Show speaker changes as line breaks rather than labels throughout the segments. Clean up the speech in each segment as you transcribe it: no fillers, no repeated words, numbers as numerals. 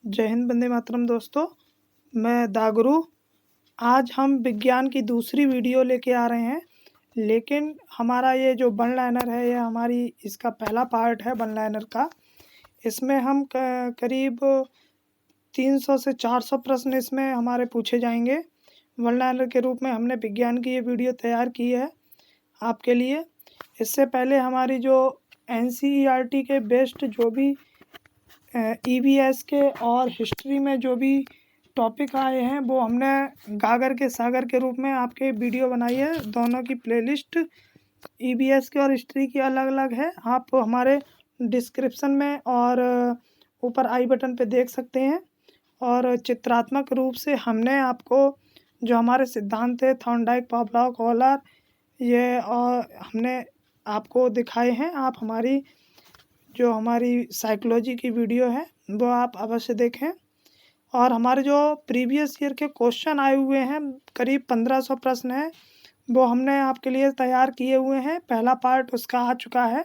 जय हिंद, वंदे मातरम दोस्तों। मैं दागुरु। आज हम विज्ञान की दूसरी वीडियो लेके आ रहे हैं, लेकिन हमारा ये जो वन लाइनर है, ये हमारी इसका पहला पार्ट है वन लाइनर का। इसमें हम करीब 300 से 400 प्रश्न इसमें हमारे पूछे जाएंगे। वन लाइनर के रूप में हमने विज्ञान की ये वीडियो तैयार की है आपके लिए। इससे पहले हमारी जो NCERT के बेस्ट जो भी EVS के और हिस्ट्री में जो भी टॉपिक आए हैं, वो हमने गागर के सागर के रूप में आपके वीडियो बनाई है। दोनों की प्लेलिस्ट EVS के और हिस्ट्री की अलग अलग है। आप हमारे डिस्क्रिप्शन में और ऊपर आई बटन पे देख सकते हैं। और चित्रात्मक रूप से हमने आपको जो हमारे सिद्धांत थे, थॉर्नडाइक, पावलोव, कॉलर, ये और हमने आपको दिखाए हैं। आप हमारी जो हमारी साइकोलॉजी की वीडियो है वो आप अवश्य देखें। और हमारे जो प्रीवियस ईयर के क्वेश्चन आए हुए हैं, करीब 1500 प्रश्न हैं, वो हमने आपके लिए तैयार किए हुए हैं। पहला पार्ट उसका आ चुका है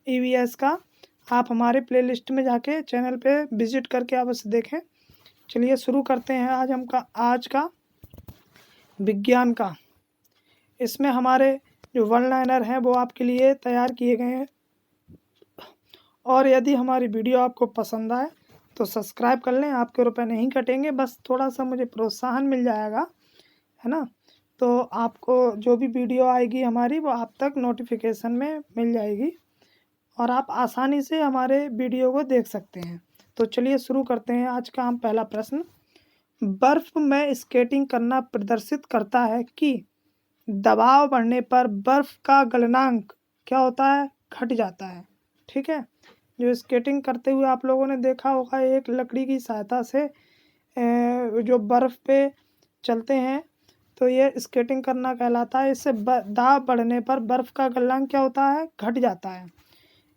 EVS का। आप हमारे प्लेलिस्ट में जाके चैनल पे विजिट करके अवश्य देखें। चलिए शुरू करते हैं आज का विज्ञान का। इसमें हमारे जो वन लाइनर हैं वो आपके लिए तैयार किए गए हैं। और यदि हमारी वीडियो आपको पसंद आए तो सब्सक्राइब कर लें। आपके रुपए नहीं कटेंगे, बस थोड़ा सा मुझे प्रोत्साहन मिल जाएगा, है ना। तो आपको जो भी वीडियो आएगी हमारी, वो आप तक नोटिफिकेशन में मिल जाएगी और आप आसानी से हमारे वीडियो को देख सकते हैं। तो चलिए शुरू करते हैं आज का हम पहला प्रश्न। बर्फ में स्केटिंग करना प्रदर्शित करता है कि दबाव बढ़ने पर बर्फ का गलनांक क्या होता है? घट जाता है। ठीक है। जो स्केटिंग करते हुए आप लोगों ने देखा होगा, एक लकड़ी की सहायता से जो बर्फ़ पे चलते हैं, तो ये स्केटिंग करना कहलाता है। इससे दाब बढ़ने पर बर्फ़ का गलनांक क्या होता है? घट जाता है।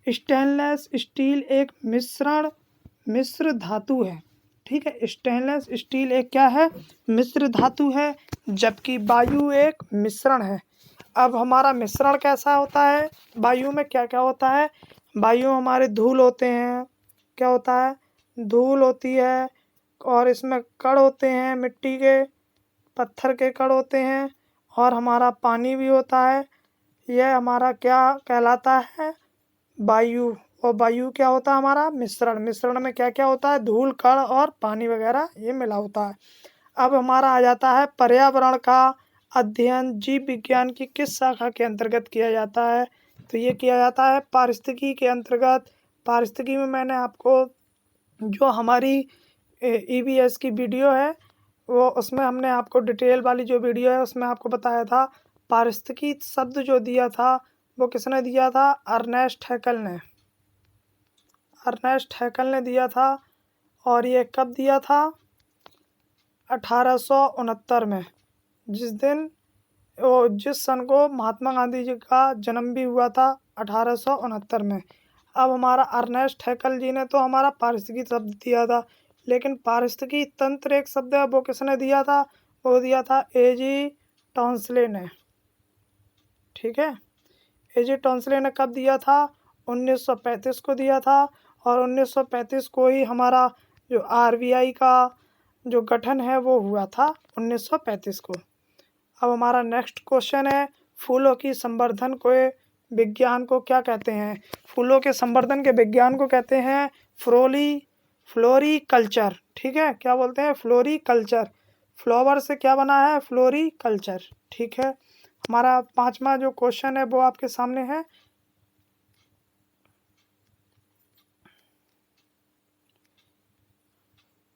स्टेनलेस स्टील एक मिश्र धातु है। ठीक है। स्टेनलेस स्टील एक क्या है? मिश्र धातु है, जबकि वायु एक मिश्रण है। अब हमारा मिश्रण कैसा होता है? वायु में क्या क्या होता है? वायु हमारे धूल होते हैं। क्या होता है? धूल होती है। और इसमें कण होते हैं, मिट्टी के, पत्थर के कण होते हैं। और हमारा पानी भी होता है। यह हमारा क्या कहलाता है? वायु। और वायु क्या होता है? हमारा मिश्रण। मिश्रण में क्या क्या होता है? धूल, कण और पानी वगैरह ये मिला होता है। अब हमारा आ जाता है पर्यावरण का अध्ययन जीव विज्ञान की किस शाखा के अंतर्गत किया जाता है? तो ये किया जाता है पारिस्थितिकी के अंतर्गत। पारिस्थितिकी में मैंने आपको जो हमारी EVS की वीडियो है, वो उसमें हमने आपको डिटेल वाली जो वीडियो है उसमें आपको बताया था। पारिस्थितिकी शब्द जो दिया था वो किसने दिया था? अर्नेस्ट हैकल ने। अर्नेस्ट हैकल ने दिया था। और ये कब दिया था? 1869 में, जिस सन को महात्मा गांधी जी का जन्म भी हुआ था, 1869 में। अब हमारा अर्नेस्ट हैकल जी ने तो हमारा पारिस्थितिकी शब्द दिया था, लेकिन पारिस्थितिकी तंत्र एक शब्द है, वो किसने दिया था? वो दिया था A.G. टॉन्सले ने। ठीक है। A.G. टॉन्सले ने कब दिया था? 1935 को दिया था। और 1935 को ही हमारा जो RBI का जो गठन है वो हुआ था, 1935 को। अब हमारा नेक्स्ट क्वेश्चन है, फूलों की संवर्धन को विज्ञान को क्या कहते हैं? फूलों के संवर्धन के विज्ञान को कहते हैं फ्लोरीकल्चर। ठीक है। क्या बोलते हैं? फ्लोरीकल्चर। फ्लावर से क्या बना है? फ्लोरीकल्चर। ठीक है। हमारा पांचवा जो क्वेश्चन है वो आपके सामने है।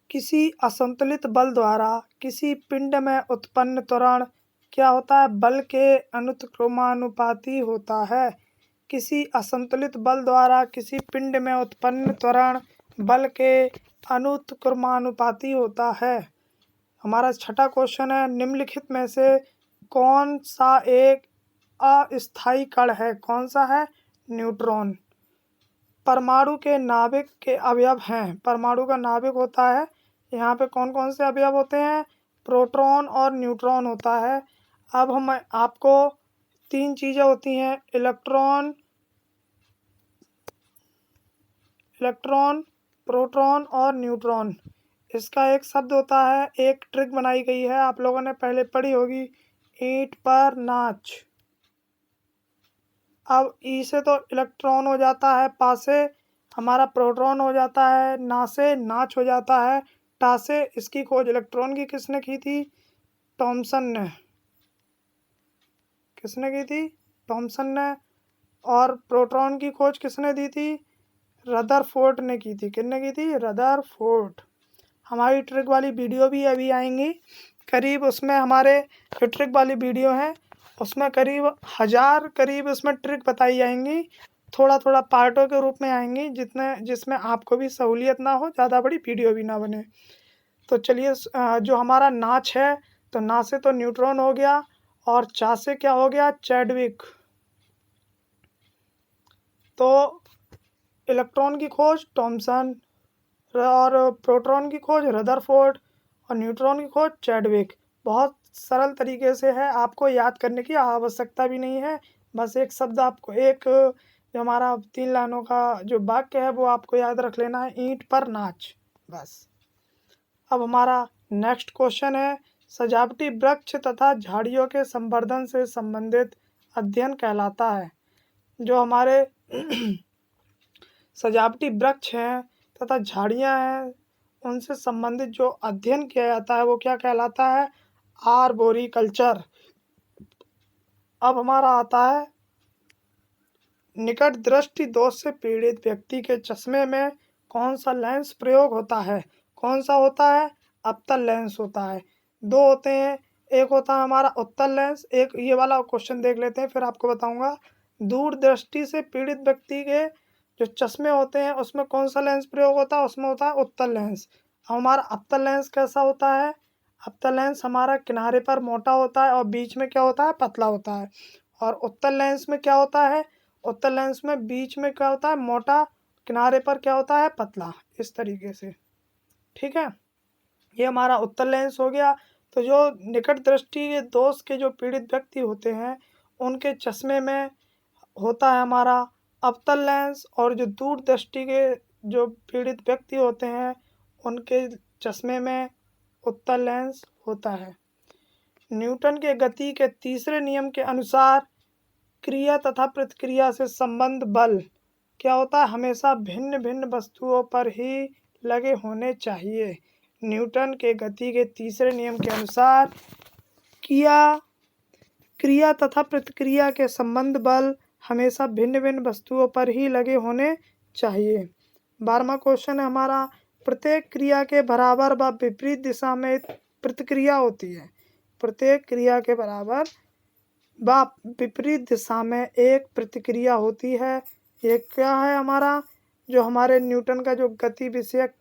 किसी असंतुलित बल द्वारा किसी पिंड में उत्पन्न त्वरण क्या होता है? बल के अनुक्रमानुपाती होता है। किसी असंतुलित बल द्वारा किसी पिंड में उत्पन्न त्वरण बल के अनुक्रमानुपाती होता है। हमारा छठा क्वेश्चन है, निम्नलिखित में से कौन सा एक अस्थायी कण है? कौन सा है? न्यूट्रॉन। परमाणु के नाभिक के अवयव हैं। परमाणु का नाभिक होता है, यहाँ पे कौन कौन से अवयव होते हैं? प्रोटॉन और न्यूट्रॉन होता है। अब हम आपको तीन चीज़ें होती हैं, इलेक्ट्रॉन, प्रोटॉन और न्यूट्रॉन। इसका एक शब्द होता है, एक ट्रिक बनाई गई है, आप लोगों ने पहले पढ़ी होगी, ईंट पर नाच। अब ई से तो इलेक्ट्रॉन हो जाता है, पा से हमारा प्रोटॉन हो जाता है, ना से नाच हो जाता है, टा से इसकी खोज इलेक्ट्रॉन की किसने की थी? थॉमसन ने। किसने की थी? थॉमसन ने। और प्रोटॉन की खोज किसने दी थी? रदरफोर्ड ने की थी। किसने की थी? रदरफोर्ड। हमारी ट्रिक वाली वीडियो भी अभी आएंगी, करीब उसमें हमारे जो ट्रिक वाली वीडियो है उसमें करीब 1000 करीब उसमें ट्रिक बताई जाएंगी, थोड़ा थोड़ा पार्टों के रूप में आएंगी, जिसमें आपको भी सहूलियत ना हो, ज़्यादा बड़ी वीडियो भी ना बने। तो चलिए, जो हमारा नाच है, तो ना से तो न्यूट्रॉन हो गया, और चा से क्या हो गया? चैडविक। तो इलेक्ट्रॉन की खोज थॉमसन, और प्रोटॉन की खोज रदरफोर्ड, और न्यूट्रॉन की खोज चैडविक। बहुत सरल तरीके से है, आपको याद करने की आवश्यकता भी नहीं है। बस एक शब्द आपको, एक जो हमारा 3 लाइनों का जो वाक्य है वो आपको याद रख लेना है, ईंट पर नाच, बस। अब हमारा नेक्स्ट क्वेश्चन है, सजावटी वृक्ष तथा झाड़ियों के संवर्धन से संबंधित अध्ययन कहलाता है। जो हमारे सजावटी वृक्ष हैं तथा झाड़ियाँ हैं, उनसे संबंधित जो अध्ययन किया जाता है वो क्या कहलाता है? आर्बोरिकल्चर। अब हमारा आता है, निकट दृष्टि दोष से पीड़ित व्यक्ति के चश्मे में कौन सा लेंस प्रयोग होता है? कौन सा होता है? अवतल लेंस होता है। दो होते हैं, एक होता है हमारा उत्तल लेंस, एक ये वाला क्वेश्चन देख लेते हैं फिर आपको बताऊंगा। दूर दृष्टि से पीड़ित व्यक्ति के जो चश्मे होते हैं उसमें कौन सा लेंस प्रयोग होता है? उसमें होता है उत्तल लेंस। हमारा अवतल लेंस कैसा होता है? अवतल लेंस हमारा किनारे पर मोटा होता है और बीच में क्या होता है? पतला होता है। और उत्तल लेंस में क्या होता है? उत्तल लेंस में बीच में क्या होता है? मोटा, किनारे पर क्या होता है? पतला। इस तरीके से, ठीक है। ये हमारा उत्तल लेंस हो गया। तो जो निकट दृष्टि के दोष के जो पीड़ित व्यक्ति होते हैं उनके चश्मे में होता है हमारा अवतल लेंस, और जो दूर दृष्टि के जो पीड़ित व्यक्ति होते हैं उनके चश्मे में उत्तल लेंस होता है। न्यूटन के गति के तीसरे नियम के अनुसार क्रिया तथा प्रतिक्रिया से संबंध बल क्या होता है? हमेशा भिन्न भिन्न वस्तुओं पर ही लगे होने चाहिए। न्यूटन के गति के तीसरे नियम के अनुसार क्रिया तथा प्रतिक्रिया के संबंध बल हमेशा भिन्न भिन्न वस्तुओं पर ही लगे होने चाहिए। 12वां क्वेश्चन है हमारा, प्रत्येक क्रिया के बराबर व विपरीत दिशा में प्रतिक्रिया होती है। प्रत्येक क्रिया के बराबर व विपरीत दिशा में एक प्रतिक्रिया होती है। ये क्या है हमारा? जो हमारे न्यूटन का जो गति विषयक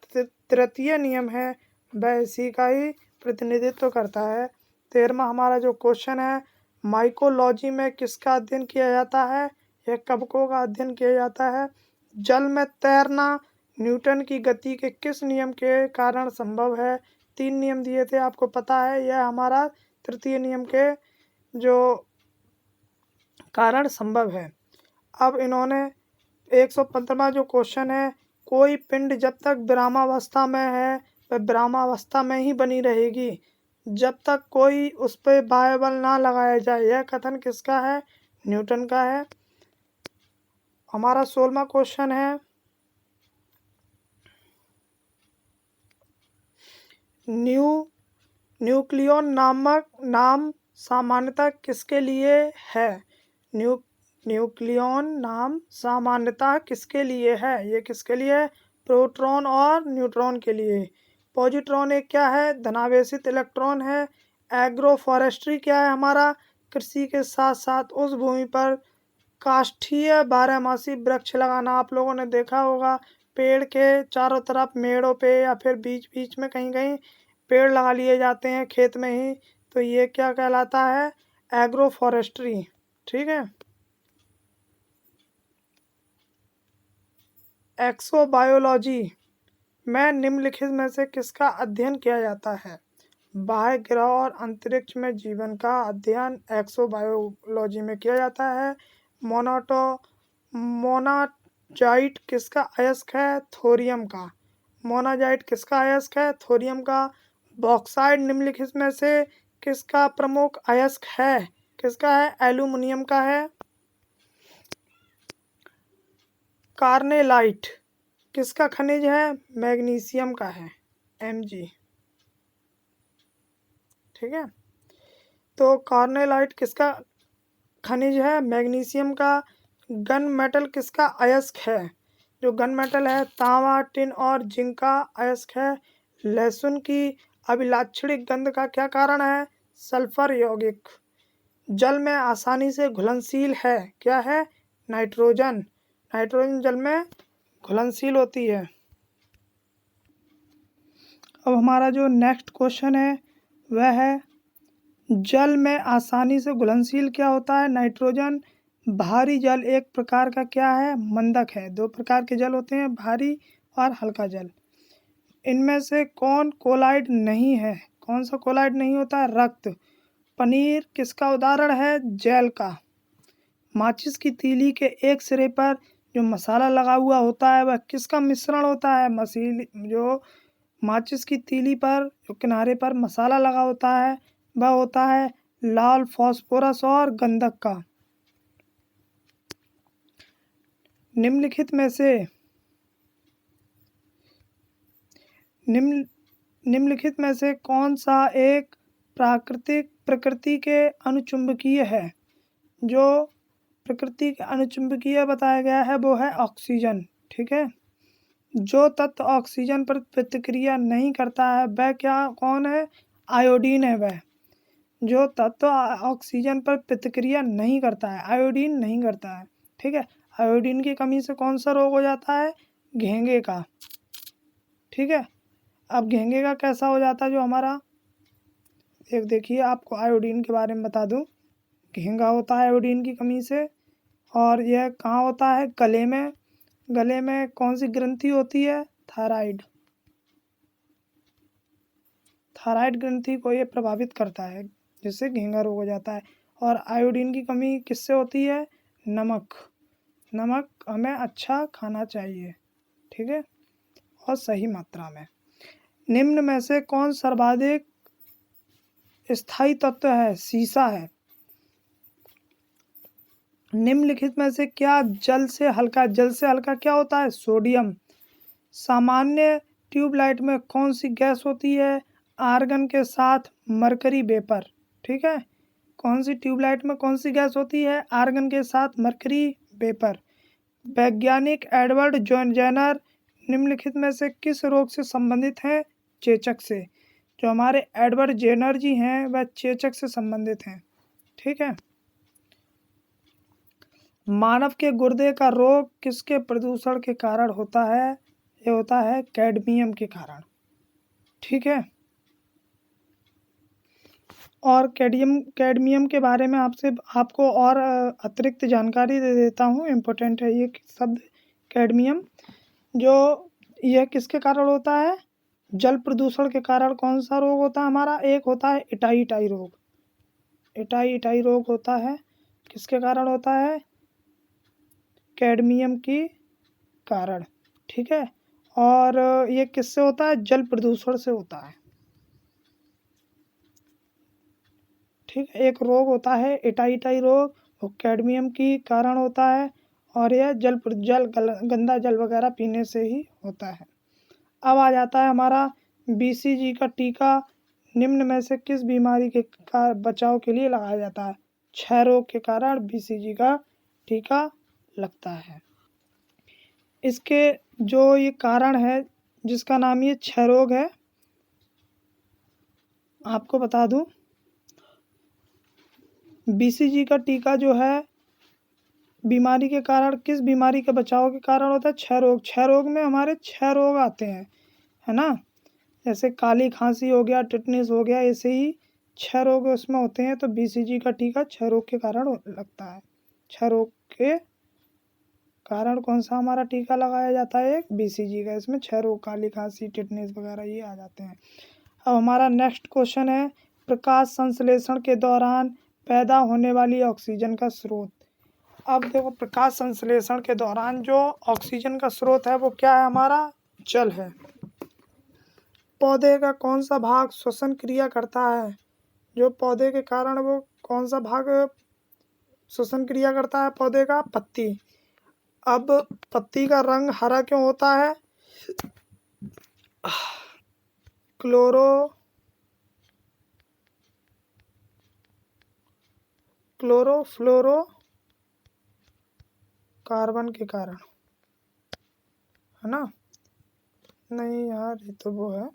तृतीय नियम है वह इसी का ही प्रतिनिधित्व करता है। 13वां हमारा जो क्वेश्चन है, माइकोलॉजी में किसका अध्ययन किया जाता है? यह कवकों का अध्ययन किया जाता है। जल में तैरना न्यूटन की गति के किस नियम के कारण संभव है? 3 नियम दिए थे, आपको पता है, यह हमारा तृतीय नियम के जो कारण संभव है। अब इन्होंने 115वां जो क्वेश्चन है, कोई पिंड जब तक विरामावस्था में है वह विरामावस्था में ही बनी रहेगी जब तक कोई उस पर बाह्य बल ना लगाया जाए। यह कथन किसका है? न्यूटन का है। हमारा 16वां क्वेश्चन है, न्यूक्लियॉन नामक नाम सामान्यतः किसके लिए है? न्यूक्लियॉन नाम सामान्यतः किसके लिए है? ये किसके लिए है? प्रोटॉन और न्यूट्रॉन के लिए। पॉजिट्रॉन एक क्या है? धनावेशित इलेक्ट्रॉन है। एग्रोफॉरेस्ट्री क्या है हमारा? कृषि के साथ साथ उस भूमि पर काष्ठीय बारहमासी वृक्ष लगाना। आप लोगों ने देखा होगा, पेड़ के चारों तरफ मेड़ों पे या फिर बीच बीच में कहीं कहीं पेड़ लगा लिए जाते हैं खेत में ही, तो ये क्या कहलाता है? एग्रोफॉरेस्ट्री, ठीक है। एक्सोबायोलॉजी में निम्नलिखित में से किसका अध्ययन किया जाता है? बाह्य ग्रह और अंतरिक्ष में जीवन का अध्ययन एक्सोबायोलॉजी में किया जाता है। मोनाजाइट किसका अयस्क है? थोरियम का। मोनाजाइट किसका अयस्क है? थोरियम का। बॉक्साइट निम्नलिखित में से किसका प्रमुख अयस्क है? किसका है? एल्यूमिनियम का है। कार्नेलाइट किसका खनिज है? मैग्नीशियम का है, Mg। ठीक है, तो कार्नेलाइट किसका खनिज है? मैग्नीशियम का। गन मेटल किसका अयस्क है? जो गन मेटल है तांबा, टिन और जिंक का अयस्क है। लहसुन की अभिलाक्षणिक गंध का क्या कारण है? सल्फर यौगिक। जल में आसानी से घुलनशील है, क्या है? नाइट्रोजन। नाइट्रोजन जल में घुलनशील होती है। अब हमारा जो नेक्स्ट क्वेश्चन है वह है, जल में आसानी से घुलनशील क्या होता है? नाइट्रोजन। भारी जल एक प्रकार का क्या है? मंदक है। दो प्रकार के जल होते हैं, भारी और हल्का जल। इनमें से कौन कोलाइड नहीं है? कौन सा कोलाइड नहीं होता है? रक्त। पनीर किसका उदाहरण है? जेल का। माचिस की तीली के एक सिरे पर जो मसाला लगा हुआ होता है वह किसका मिश्रण होता है? जो माचिस की तीली पर जो किनारे पर मसाला लगा होता है वह होता है लाल फास्फोरस और गंधक का। निम्नलिखित में से कौन सा एक प्रकृति के अनुचुंबकीय है? जो प्रकृति के अनुचुंबकीय बताया गया है वो है ऑक्सीजन। ठीक है, जो तत्व ऑक्सीजन पर प्रतिक्रिया नहीं करता है वह कौन है? आयोडीन है वह। जो तत्व ऑक्सीजन पर प्रतिक्रिया नहीं करता है, आयोडीन नहीं करता है। ठीक है, आयोडीन की कमी से कौन सा रोग हो जाता है? घेंघे का। ठीक है, अब घेंघे का कैसा हो जाता है? जो हमारा देखिए आपको आयोडीन के बारे में बता दूं, घेंघा होता है आयोडीन की कमी से। और यह कहाँ होता है? गले में। गले में कौन सी ग्रंथि होती है? थायराइड। थायराइड ग्रंथि को ये प्रभावित करता है जिससे घेंघा रोग हो जाता है। और आयोडीन की कमी किससे होती है? नमक। नमक हमें अच्छा खाना चाहिए, ठीक है, और सही मात्रा में। निम्न में से कौन सर्वाधिक स्थायी तत्व है? सीसा है। निम्नलिखित में से क्या जल से हल्का क्या होता है? सोडियम। सामान्य ट्यूबलाइट में कौन सी गैस होती है? आर्गन के साथ मरकरी वेपर। ठीक है, कौन सी ट्यूबलाइट में कौन सी गैस होती है? आर्गन के साथ मरकरी वेपर। वैज्ञानिक एडवर्ड जेनर निम्नलिखित में से किस रोग से संबंधित हैं? चेचक से। जो हमारे एडवर्ड जेनर जी हैं वह चेचक से संबंधित हैं। ठीक है, मानव के गुर्दे का रोग किसके प्रदूषण के कारण होता है? ये होता है कैडमियम के कारण। ठीक है, और कैडमियम के बारे में आपको और अतिरिक्त जानकारी दे देता हूँ, इम्पोर्टेंट है ये शब्द कैडमियम। जो यह किसके कारण होता है? जल प्रदूषण के कारण कौन सा रोग होता है हमारा? एक होता है इटाई रोग। इटाई रोग होता है, किसके कारण होता है? कैडमियम के कारण। ठीक है, और ये किससे होता है? जल प्रदूषण से होता है। ठीक है, एक रोग होता है इटाई रोग, वो कैडमियम की कारण होता है, और यह गंदा जल वगैरह पीने से ही होता है। अब आ जाता है हमारा BCG का टीका निम्न में से किस बीमारी के बचाव के लिए लगाया जाता है? क्षय रोग के कारण BCG का टीका लगता है। इसके जो ये कारण है जिसका नाम ये क्षय रोग है, आपको बता दूं BCG का टीका जो है बीमारी के कारण, किस बीमारी के बचाव के कारण होता है? क्षय रोग। क्षय रोग में हमारे 6 रोग आते हैं, है ना, जैसे काली खांसी हो गया, टिटनेस हो गया, ऐसे ही 6 रोग उसमें होते हैं। तो BCG का टीका क्षय रोग के कारण लगता है। क्षय रोग के कारण कौन सा हमारा टीका लगाया जाता है? एक BCG का। इसमें 6 रोग, काली खांसी, टिटनेस वगैरह ये आ जाते हैं। अब हमारा नेक्स्ट क्वेश्चन है, प्रकाश संश्लेषण के दौरान पैदा होने वाली ऑक्सीजन का स्रोत। अब देखो, प्रकाश संश्लेषण के दौरान जो ऑक्सीजन का स्रोत है वो क्या है हमारा? जल है। पौधे का कौन सा भाग श्वसन क्रिया करता है? जो पौधे के कारण वो कौन सा भाग श्वसन क्रिया करता है पौधे का? पत्ती। अब पत्ती का रंग हरा क्यों होता है? क्लोरोफ्लोरो कार्बन के कारण, है ना? नहीं यार, ये तो वो है,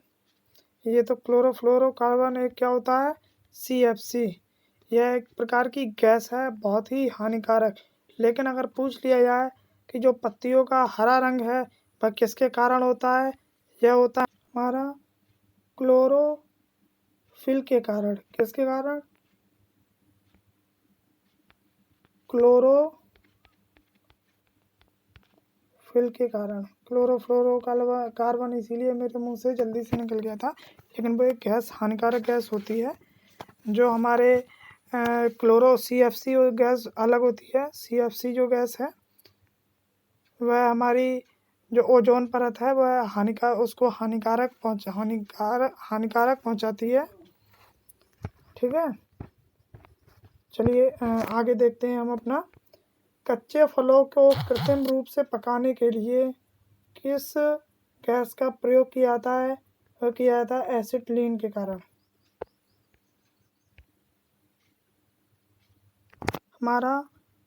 ये तो क्लोरोफ्लोरो कार्बन एक क्या होता है? CFC। यह एक प्रकार की गैस है, बहुत ही हानिकारक। लेकिन अगर पूछ लिया जाए कि जो पत्तियों का हरा रंग है वह किसके कारण होता है? यह होता है हमारा क्लोरोफिल के कारण। किसके कारण? क्लोरोफिल के कारण। क्लोरोफ्लोरो कार्बन इसीलिए मेरे मुंह से जल्दी से निकल गया था, लेकिन वो एक गैस, हानिकारक गैस होती है। जो हमारे CFC गैस अलग होती है। CFC जो गैस है वह हमारी जो ओजोन परत है वह हानिकारक पहुंचाती है। ठीक है, चलिए आगे देखते हैं हम अपना। कच्चे फलों को कृत्रिम रूप से पकाने के लिए किस गैस का प्रयोग किया जाता है? वह किया जाता है एसिटिलीन के कारण। हमारा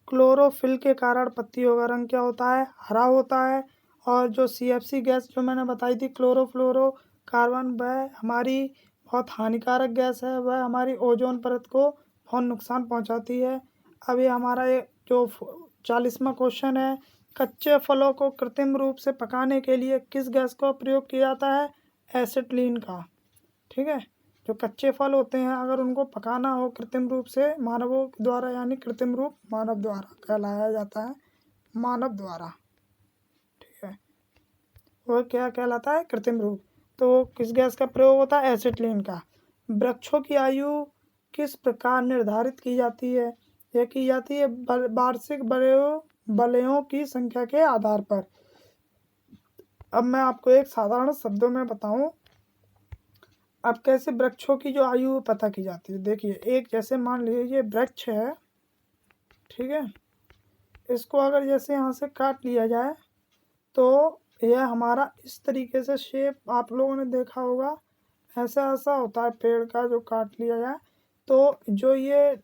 क्लोरोफिल के कारण पत्तियों का रंग क्या होता है? हरा होता है। और जो CFC गैस जो मैंने बताई थी, क्लोरोफ्लोरो कार्बन, वह हमारी बहुत हानिकारक गैस है, वह हमारी ओजोन परत को बहुत नुकसान पहुंचाती है। अब ये हमारा जो 40वां क्वेश्चन है, कच्चे फलों को कृत्रिम रूप से पकाने के लिए किस गैस का प्रयोग किया जाता है? एसिटिलीन का। ठीक है, जो कच्चे फल होते हैं अगर उनको पकाना हो कृत्रिम रूप से मानवों द्वारा, यानी कृत्रिम रूप मानव द्वारा कहलाया जाता है, मानव द्वारा। ठीक है, वह क्या कहलाता है? कृत्रिम रूप। तो किस गैस का प्रयोग होता है? एसिटिलीन का। वृक्षों की आयु किस प्रकार निर्धारित की जाती है? यह की जाती है वार्षिक बलयों की संख्या के आधार पर। अब मैं आपको एक साधारण शब्दों में बताऊं, अब कैसे वृक्षों की जो आयु पता की जाती है। देखिए, एक जैसे मान लीजिए ये वृक्ष है, ठीक है, इसको अगर जैसे यहाँ से काट लिया जाए तो यह हमारा इस तरीके से शेप आप लोगों ने देखा होगा, ऐसा ऐसा होता है पेड़ का जो काट लिया जाए। तो जो ये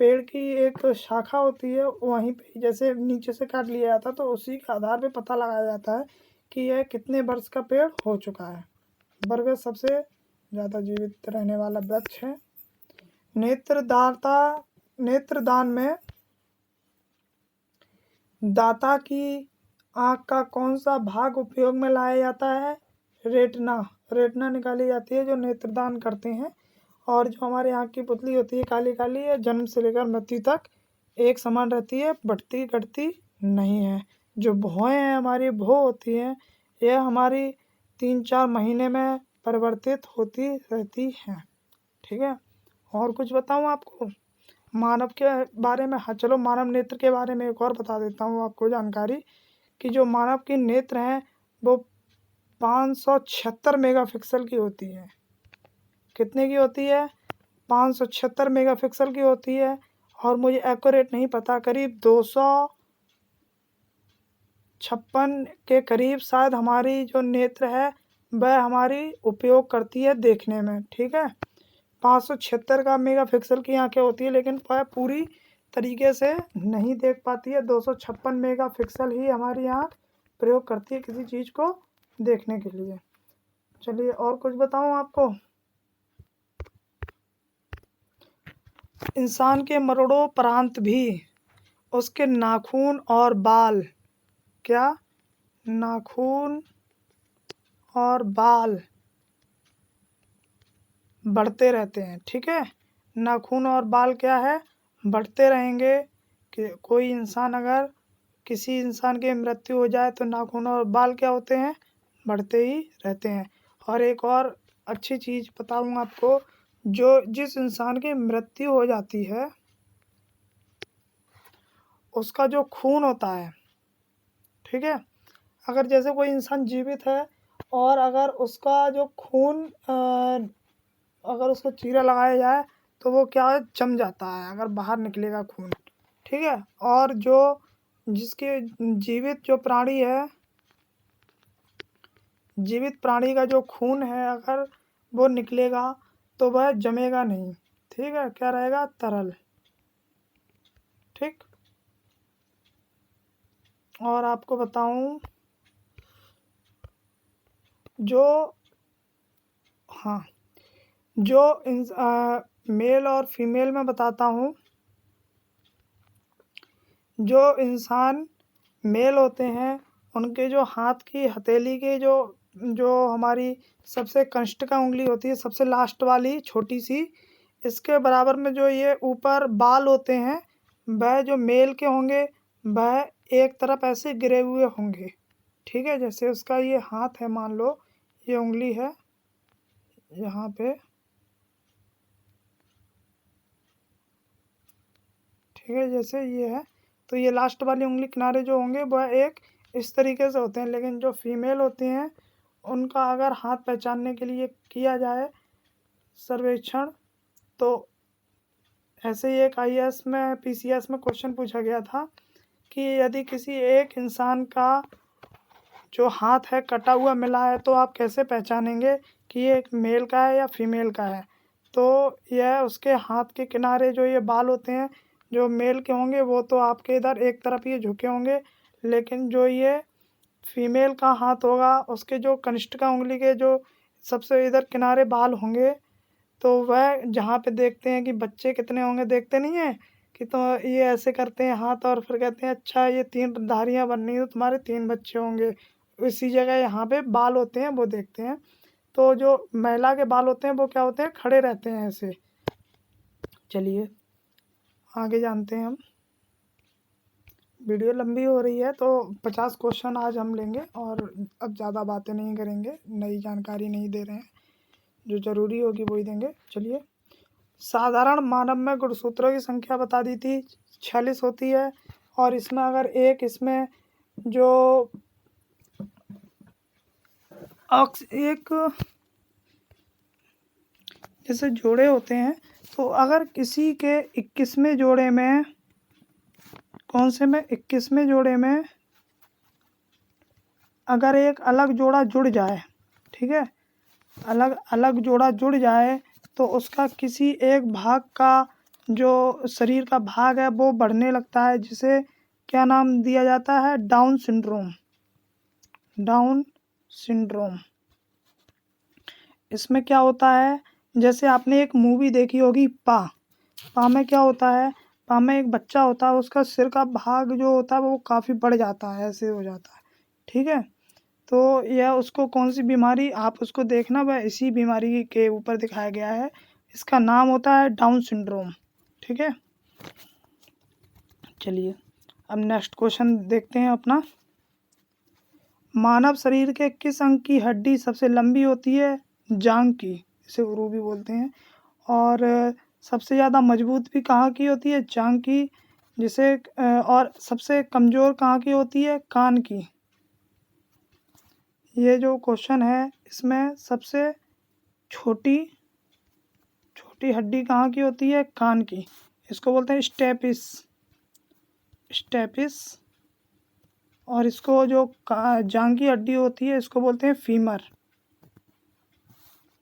पेड़ की एक शाखा होती है वहीं पे जैसे नीचे से काट लिया जाता है, तो उसी के आधार पे पता लगाया जाता है कि यह कितने वर्ष का पेड़ हो चुका है। बरगद सबसे ज़्यादा जीवित रहने वाला वृक्ष है। नेत्रदान में दाता की आँख का कौन सा भाग उपयोग में लाया जाता है? रेटिना निकाली जाती है जो नेत्रदान करते हैं। और जो हमारे आँख की पुतली होती है काली काली, है जन्म से लेकर मृत्यु तक एक समान रहती है, बढ़ती घटती नहीं है। जो भौहें हैं हमारी, भौं होती हैं, यह हमारी 3-4 महीने में परिवर्तित होती रहती हैं। ठीक है, और कुछ बताऊं आपको मानव के बारे में? हाँ चलो, मानव नेत्र के बारे में एक और बता देता हूँ आपको जानकारी, कि जो मानव की नेत्र हैं वो 576 मेगापिक्सल की होती है। कितने की होती है? 576 मेगापिक्सल की होती है। और मुझे एक्यूरेट नहीं पता, करीब 256 के करीब शायद हमारी जो नेत्र है वह हमारी उपयोग करती है देखने में। ठीक है, 576 का मेगापिक्सल की आंखें होती है, लेकिन वह पूरी तरीके से नहीं देख पाती है। 256 मेगापिक्सल ही हमारी आँख प्रयोग करती है किसी चीज़ को देखने के लिए। चलिए और कुछ बताऊं आपको। इंसान के मरणोपरांत भी उसके नाखून और बाल, क्या? नाखून और बाल बढ़ते रहते हैं। ठीक है, नाखून और बाल क्या है? बढ़ते रहेंगे। कि कोई इंसान, अगर किसी इंसान की मृत्यु हो जाए तो नाखून और बाल क्या होते हैं? बढ़ते ही रहते हैं। और एक और अच्छी चीज़ बताऊँ आपको, जो जिस इंसान की मृत्यु हो जाती है उसका जो खून होता है, ठीक है, अगर जैसे कोई इंसान जीवित है और अगर उसका जो खून अगर उसको चीरा लगाया जाए तो वो क्या है, जम जाता है, अगर बाहर निकलेगा खून। ठीक है। और जो जिसके जीवित जो प्राणी है, जीवित प्राणी का जो खून है अगर वो निकलेगा तो वह जमेगा नहीं। ठीक है, क्या रहेगा, तरल। ठीक। और आपको बताऊं जो हाँ जो मेल और फीमेल में बताता हूँ। जो इंसान मेल होते हैं उनके जो हाथ की हथेली के जो जो हमारी सबसे कनिष्ठ का उंगली होती है, सबसे लास्ट वाली छोटी सी, इसके बराबर में जो ये ऊपर बाल होते हैं वह जो मेल के होंगे वह एक तरफ ऐसे गिरे हुए होंगे। ठीक है, जैसे उसका ये हाथ है, मान लो ये उंगली है यहाँ पे। ठीक है, जैसे ये है तो ये लास्ट वाली उंगली किनारे जो होंगे वह एक इस तरीके से होते हैं। लेकिन जो फीमेल होती हैं उनका अगर हाथ पहचानने के लिए किया जाए सर्वेक्षण, तो ऐसे ही एक आईएएस में पीसीएस में क्वेश्चन पूछा गया था कि यदि किसी एक इंसान का जो हाथ है कटा हुआ मिला है तो आप कैसे पहचानेंगे कि ये एक मेल का है या फीमेल का है। तो यह उसके हाथ के किनारे जो ये बाल होते हैं जो मेल के होंगे वो तो आपके इधर एक तरफ ये झुके होंगे, लेकिन जो ये फीमेल का हाथ होगा उसके जो कनिष्ठ उंगली के जो सबसे इधर किनारे बाल होंगे तो वह जहाँ पे देखते हैं कि बच्चे कितने होंगे, देखते नहीं है कि तो ये ऐसे करते हैं हाथ और फिर कहते हैं अच्छा ये 3 धारियाँ बन रही हैं तो तुम्हारे 3 बच्चे होंगे। इसी जगह यहाँ पे बाल होते हैं वो देखते हैं। तो जो महिला के बाल होते हैं वो क्या होते हैं, खड़े रहते हैं ऐसे। चलिए आगे जानते हैं हम। वीडियो लंबी हो रही है तो 50 क्वेश्चन आज हम लेंगे और अब ज़्यादा बातें नहीं करेंगे, नई जानकारी नहीं दे रहे हैं, जो ज़रूरी होगी वही देंगे। चलिए, साधारण मानव में गुणसूत्रों की संख्या बता दी थी 46 होती है। और इसमें अगर इसमें जो एक जैसे जोड़े होते हैं तो अगर किसी के 21वें जोड़े में, कौन से में, 21वें जोड़े में अगर एक अलग जोड़ा जुड़ जाए, ठीक है, अलग अलग जोड़ा जुड़ जाए तो उसका किसी एक भाग का जो शरीर का भाग है वो बढ़ने लगता है, जिसे क्या नाम दिया जाता है, डाउन सिंड्रोम। Down syndrome. इसमें क्या होता है, जैसे आपने एक मूवी देखी होगी पा में क्या होता है, पा में एक बच्चा होता है, उसका सिर का भाग जो होता है वो काफ़ी बढ़ जाता है, ऐसे हो जाता है। ठीक है, तो यह उसको कौन सी बीमारी, आप उसको देखना, वह इसी बीमारी के ऊपर दिखाया गया है। इसका नाम होता है डाउन सिंड्रोम। ठीक है, चलिए अब नेक्स्ट क्वेश्चन देखते हैं अपना। मानव शरीर के किस अंग की हड्डी सबसे लंबी होती है, जांघ की, इसे उरू भी बोलते हैं। और सबसे ज़्यादा मजबूत भी कहाँ की होती है, जांघ की। जिसे और सबसे कमज़ोर कहाँ की होती है, कान की। ये जो क्वेश्चन है इसमें सबसे छोटी हड्डी कहाँ की होती है, कान की। इसको बोलते हैं स्टेपिस। स्टेपिस। और इसको जो जांघ की हड्डी होती है इसको बोलते हैं फीमर।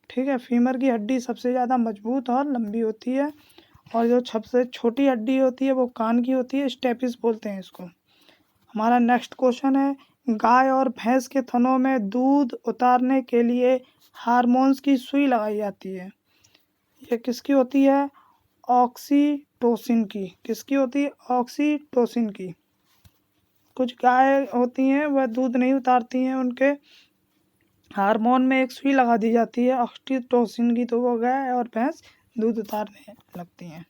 ठीक है, फीमर की हड्डी सबसे ज़्यादा मजबूत और लंबी होती है। और जो सबसे छोटी हड्डी होती है वो कान की होती है, स्टेपिस बोलते हैं इसको। हमारा नेक्स्ट क्वेश्चन है, गाय और भैंस के थनों में दूध उतारने के लिए हार्मोन्स की सुई लगाई जाती है। ये किसकी होती है, ऑक्सीटोसिन की। किसकी होती है, ऑक्सीटोसिन की। कुछ गाय होती हैं वह दूध नहीं उतारती हैं, उनके हार्मोन में एक सुई लगा दी जाती है ऑक्सीटोसिन की, तो वो गाय और भैंस दूध उतारने लगती हैं।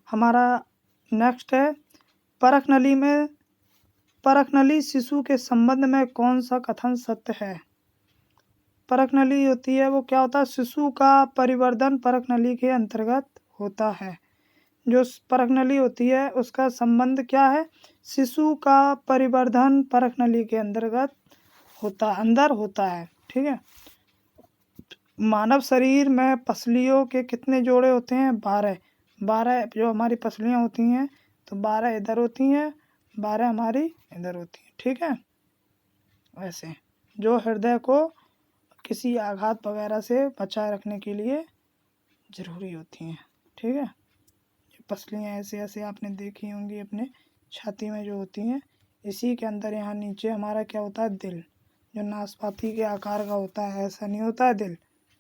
हमारा नेक्स्ट है, परखनली शिशु के संबंध में कौन सा कथन सत्य है। परखनली होती है वो क्या होता है, शिशु का परिवर्धन परखनली के अंतर्गत होता है। जो परख नली होती है उसका संबंध क्या है? शिशु का परिवर्धन परख नली के अंदर होता है। ठीक है। मानव शरीर में पसलियों के कितने जोड़े होते हैं? 12। 12 जो हमारी पसलियाँ होती हैं तो 12 इधर होती हैं, 12 हमारी इधर होती हैं। ठीक है। ऐसे जो हृदय को किसी आघात वगैरह से बचाए रखने के लिए ज़रूरी होती हैं। ठीक है। पसलियाँ ऐसे ऐसे आपने देखी होंगी अपने छाती में जो होती हैं। इसी के अंदर यहाँ नीचे हमारा क्या होता है? दिल, जो नाशपाती के आकार का होता है। ऐसा नहीं होता है दिल,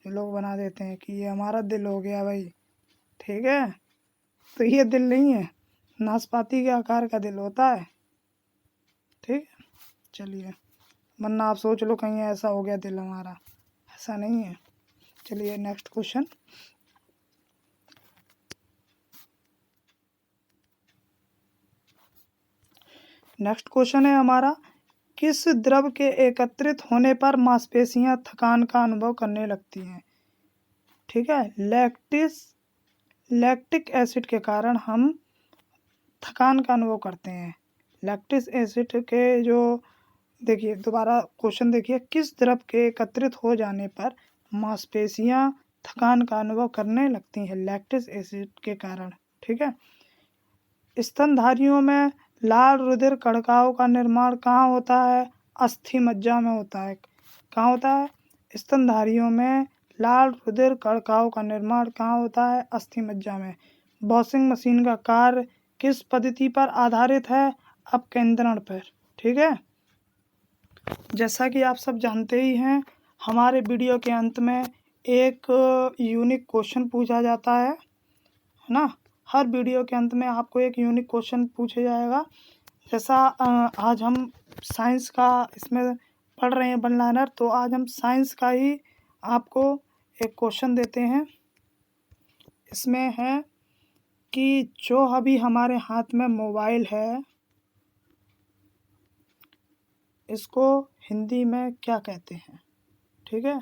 जो लोग बना देते हैं कि ये हमारा दिल हो गया भाई। ठीक है। तो ये दिल नहीं है, नाशपाती के आकार का दिल होता है। ठीक है। चलिए, वरना आप सोच लो कहीं ऐसा हो गया दिल हमारा, ऐसा नहीं है। चलिए नेक्स्ट क्वेश्चन। नेक्स्ट क्वेश्चन है हमारा, किस द्रव के एकत्रित होने पर मांसपेशियां थकान का अनुभव करने लगती हैं? ठीक है। लैक्टिक एसिड के कारण हम थकान का अनुभव करते हैं। लैक्टिक एसिड के जो देखिए, दोबारा क्वेश्चन देखिए, किस द्रव के एकत्रित हो जाने पर मांसपेशियां थकान का अनुभव करने लगती हैं? लैक्टिक एसिड के कारण। ठीक है। स्तनधारियों में लाल रुधिर कणिकाओं का निर्माण कहाँ होता है? अस्थि मज्जा में होता है। कहाँ होता है? स्तनधारियों में लाल रुधिर कणिकाओं का निर्माण कहाँ होता है? अस्थि मज्जा में। वॉशिंग मशीन का कार्य किस पद्धति पर आधारित है? अपकेंद्रण पर। ठीक है। जैसा कि आप सब जानते ही हैं, हमारे वीडियो के अंत में एक यूनिक क्वेश्चन पूछा जाता है ना। हर वीडियो के अंत में आपको एक यूनिक क्वेश्चन पूछा जाएगा। जैसा आज हम साइंस का इसमें पढ़ रहे हैं वन लाइनर, तो आज हम साइंस का ही आपको एक क्वेश्चन देते हैं। इसमें है कि जो अभी हमारे हाथ में मोबाइल है, इसको हिंदी में क्या कहते हैं? ठीक है।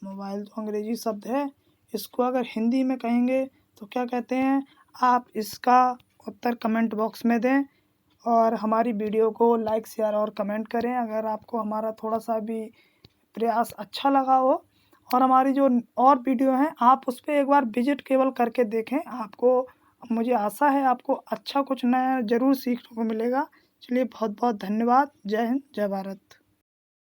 मोबाइल तो अंग्रेजी शब्द है, इसको अगर हिंदी में कहेंगे तो क्या कहते हैं? आप इसका उत्तर कमेंट बॉक्स में दें और हमारी वीडियो को लाइक शेयर और कमेंट करें अगर आपको हमारा थोड़ा सा भी प्रयास अच्छा लगा हो। और हमारी जो और वीडियो हैं आप उस पर एक बार विजिट केवल करके देखें, आपको, मुझे आशा है आपको अच्छा कुछ नया ज़रूर सीखने को मिलेगा। चलिए, बहुत बहुत धन्यवाद। जय हिंद, जय भारत।